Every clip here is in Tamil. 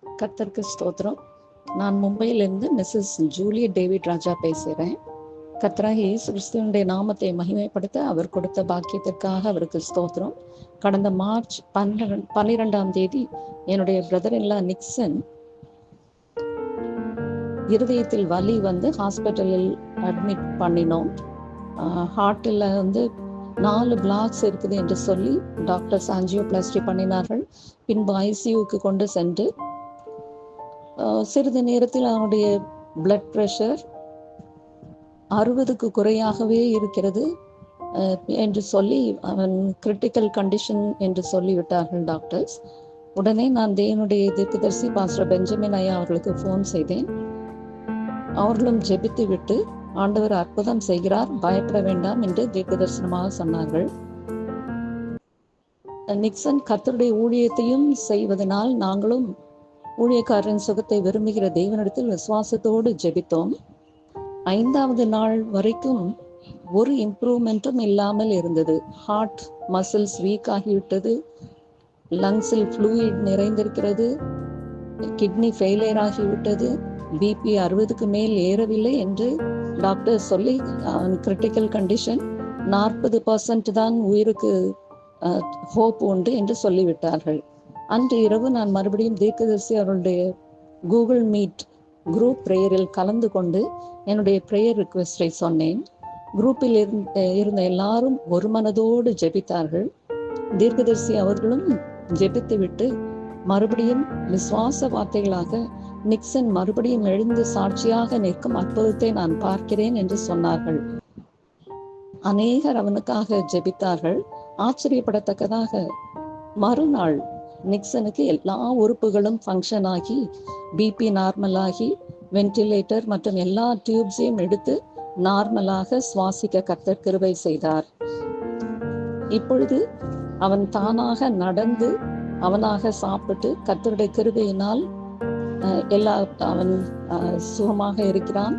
கர்த்தருக்கு ஸ்தோத்திரம். நான் மும்பையிலிருந்து மிஸ்ஸஸ் ஜூலியட் டேவிட் ராஜா பேசுகிறேன். கர்த்தராகிய இயேசு கிறிஸ்துவினுடைய நாமத்தை மகிமைப்படுத்த அவர் கொடுத்த பாக்கியத்திற்காக அவருக்கு ஸ்தோத்திரம். கடந்த மார்ச் 12ஆம் தேதி என்னுடைய பிரதர் இல்லா நிக்சன் இருதயத்தில் வலி வந்து ஹாஸ்பிட்டலில் அட்மிட் பண்ணினோம். ஹார்ட்டில் வந்து 4 பிளாக்ஸ் இருக்குது என்று சொல்லி டாக்டர்ஸ் ஆஞ்சியோபிளாஸ்டி பண்ணினார்கள். பின்பு ஐசியூக்கு கொண்டு சென்று சிறிது நேரத்தில் அவனுடைய பிளட் ப்ரெஷர் 60க்கு குறையாகவே இருக்கிறது என்று சொல்லி அவன் கிரிட்டிக்கல் கண்டிஷன் என்று சொல்லிவிட்டார்கள் டாக்டர்ஸ். உடனே நான் தேவனுடைய தீர்க்கதரிசி பாஸ்டர் பெஞ்சமின் ஐயா அவர்களுக்கு ஃபோன் செய்தேன். அவர்களும் ஜெபித்து விட்டு ஆண்டவர் அற்புதம் செய்கிறார், பயப்பட வேண்டாம் என்று தீர்க்கதரிசனமாக சொன்னார்கள். நிக்சன் கர்த்தருடைய ஊழியத்தையும் செய்வதனால் நாங்களும் ஊழியக்காரரின் சுகத்தை விரும்புகிற தேவனிடத்தில் விசுவாசத்தோடு ஜெபித்தோம். 5வது நாள் வரைக்கும் ஒரு இம்ப்ரூவ்மெண்ட்டும் இல்லாமல் இருந்தது. ஹார்ட் மசில்ஸ் வீக் ஆகிவிட்டது, லங்ஸில் ஃப்ளூயிட் நிறைந்திருக்கிறது, கிட்னி ஃபெயிலியர் ஆகிவிட்டது, பிபி 60க்கு மேல் ஏறவில்லை என்று டாக்டர் சொல்லி கிரிட்டிக்கல் கண்டிஷன், 40% தான் உயிருக்கு ஹோப் உண்டு என்று சொல்லிவிட்டார்கள். அன்று இரவு நான் மறுபடியும் தீர்க்கதரிசி அவருடைய கூகுள் மீட் குரூப் ப்ரேயரில் கலந்து கொண்டு என்னுடைய ப்ரேயர் ரிக்வெஸ்டை சொன்னேன். குரூப்பில் இருந்த எல்லாரும் ஒரு மனதோடு ஜெபித்தார்கள். தீர்க்கதரிசி அவர்களும் ஜெபித்து விட்டு மறுபடியும் விசுவாச வார்த்தைகளாக நிக்சன் மறுபடியும் எழுந்து சாட்சியாக நிற்கும் அற்புதத்தை நான் பார்க்கிறேன் என்று சொன்னார்கள். அநேகர் அவனுக்காக ஜெபித்தார்கள். ஆச்சரியப்படத்தக்கதாக மறுநாள் நிக்சனுக்கு எல்லா உறுப்புகளும் ஃபங்க்ஷன் ஆகி, பிபி நார்மலாகி, வென்டிலேட்டர் மற்றும் எல்லா டியூப்ஸையும் எடுத்து நார்மலாக சுவாசிக்க கர்த்தர் கிருபை செய்தார். இப்பொழுது அவன் தானாக நடந்து அவனாக சாப்பிட்டு கர்த்தருடைய கிருபையினால் அவன் சுகமாக இருக்கிறான்.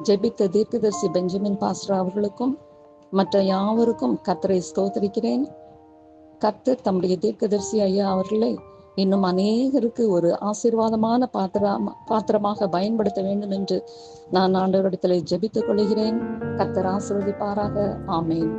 ஜெபித்த தீர்க்கதரிசி பெஞ்சமின் பாஸ்டர் அவர்களுக்கும் மற்ற யாவருக்கும் கர்த்தரை ஸ்தோத்திரிக்கிறேன். கர்த்தர் தம்முடைய தீர்க்கதரிசி ஐயா அவர்களை இன்னும் அநேகருக்கு ஒரு ஆசீர்வாதமான பாத்திரமாக பயன்படுத்த வேண்டும் என்று நான் ஆண்டவரிடத்தில் ஜெபித்துக் கொள்கிறேன். கர்த்தர் ஆசீர்வதிப்பாராக. ஆமென்.